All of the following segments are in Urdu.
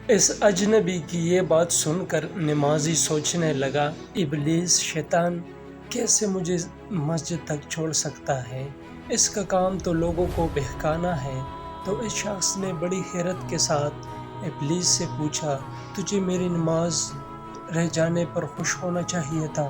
اس اجنبی کی یہ بات سن کر نمازی سوچنے لگا، ابلیس شیطان کیسے مجھے مسجد تک چھوڑ سکتا ہے؟ اس کا کام تو لوگوں کو بہکانا ہے۔ تو اس شخص نے بڑی حیرت کے ساتھ ابلیس سے پوچھا، تجھے میری نماز رہ جانے پر خوش ہونا چاہیے تھا۔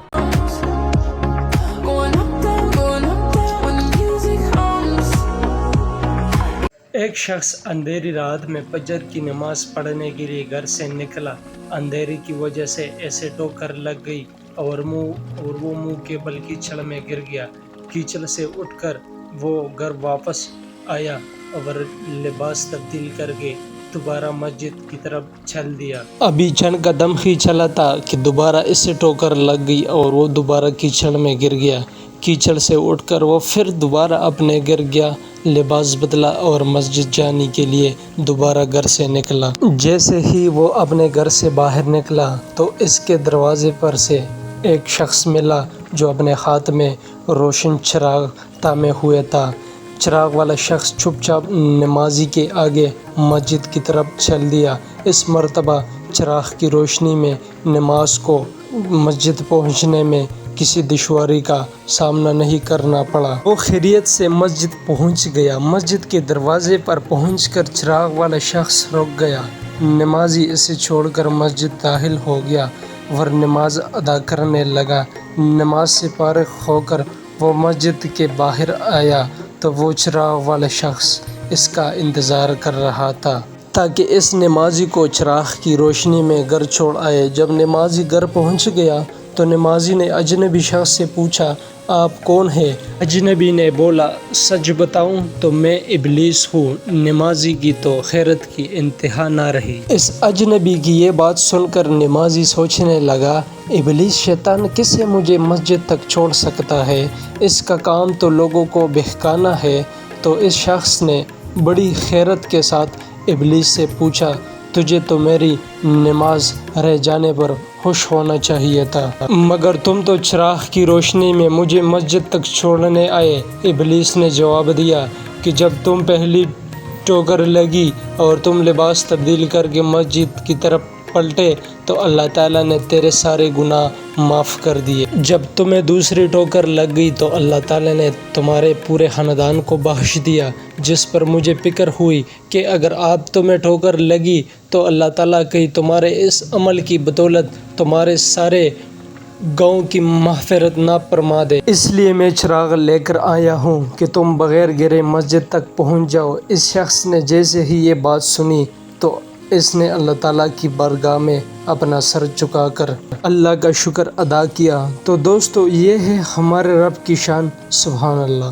ایک شخص اندھیری رات میں فجر کی نماز پڑھنے کے لیے گھر سے نکلا۔ اندھیرے کی وجہ سے ایسے ٹھوکر لگ گئی اور وہ منہ کے بل کیچڑ میں گر گیا۔ کیچڑ سے اٹھ کر وہ گھر واپس آیا اور لباس تبدیل کر کے دوبارہ مسجد کی طرف چل دیا۔ ابھی چند قدم ہی چلا تھا کہ دوبارہ اسے ٹھوکر لگ گئی اور وہ دوبارہ کیچڑ میں گر گیا۔ کیچڑ سے اٹھ کر وہ پھر دوبارہ اپنے گھر گیا، لباس بدلا اور مسجد جانے کے لیے دوبارہ گھر سے نکلا۔ جیسے ہی وہ اپنے گھر سے باہر نکلا تو اس کے دروازے پر سے ایک شخص ملا جو اپنے ہاتھ میں روشن چراغ تھامے ہوئے تھا۔ چراغ والا شخص چپ چاپ نمازی کے آگے مسجد کی طرف چل دیا۔ اس مرتبہ چراغ کی روشنی میں نماز کو مسجد پہنچنے میں کسی دشواری کا سامنا نہیں کرنا پڑا۔ وہ خیریت سے مسجد پہنچ گیا۔ مسجد کے دروازے پر پہنچ کر چراغ والا شخص رک گیا۔ نمازی اسے چھوڑ کر مسجد داخل ہو گیا اور نماز ادا کرنے لگا۔ نماز سے فارغ ہو کر وہ مسجد کے باہر آیا تو وہ چراغ والا شخص اس کا انتظار کر رہا تھا تاکہ اس نمازی کو چراغ کی روشنی میں گھر چھوڑ آئے۔ جب نمازی گھر پہنچ گیا تو نمازی نے اجنبی شخص سے پوچھا، آپ کون ہیں؟ اجنبی نے بولا، سچ بتاؤں تو میں ابلیس ہوں۔ نمازی کی تو حیرت کی انتہا نہ رہی۔ اس اجنبی کی یہ بات سن کر نمازی سوچنے لگا، ابلیس شیطان کیسے مجھے مسجد تک چھوڑ سکتا ہے؟ اس کا کام تو لوگوں کو بہکانا ہے۔ تو اس شخص نے بڑی حیرت کے ساتھ ابلیس سے پوچھا، تجھے تو میری نماز رہ جانے پر خوش ہونا چاہیے تھا، مگر تم تو چراغ کی روشنی میں مجھے مسجد تک چھوڑنے آئے۔ ابلیس نے جواب دیا کہ جب تم پہلی ٹھوکر لگی اور تم لباس تبدیل کر کے مسجد کی طرف پلٹے تو اللہ تعالیٰ نے تیرے سارے گناہ معاف کر دیے۔ جب تمہیں دوسری ٹھوکر لگ گئی تو اللہ تعالیٰ نے تمہارے پورے خاندان کو بخش دیا، جس پر مجھے فکر ہوئی کہ اگر آپ تمہیں ٹھوکر لگی تو اللہ تعالیٰ کہیں تمہارے اس عمل کی بدولت تمہارے سارے گاؤں کی مغفرت نہ فرما دے۔ اس لیے میں چراغ لے کر آیا ہوں کہ تم بغیر گرے مسجد تک پہنچ جاؤ۔ اس شخص نے جیسے ہی یہ بات سنی تو اس نے اللہ تعالیٰ کی بارگاہ میں اپنا سر جھکا کر اللہ کا شکر ادا کیا۔ تو دوستو، یہ ہے ہمارے رب کی شان، سبحان اللہ۔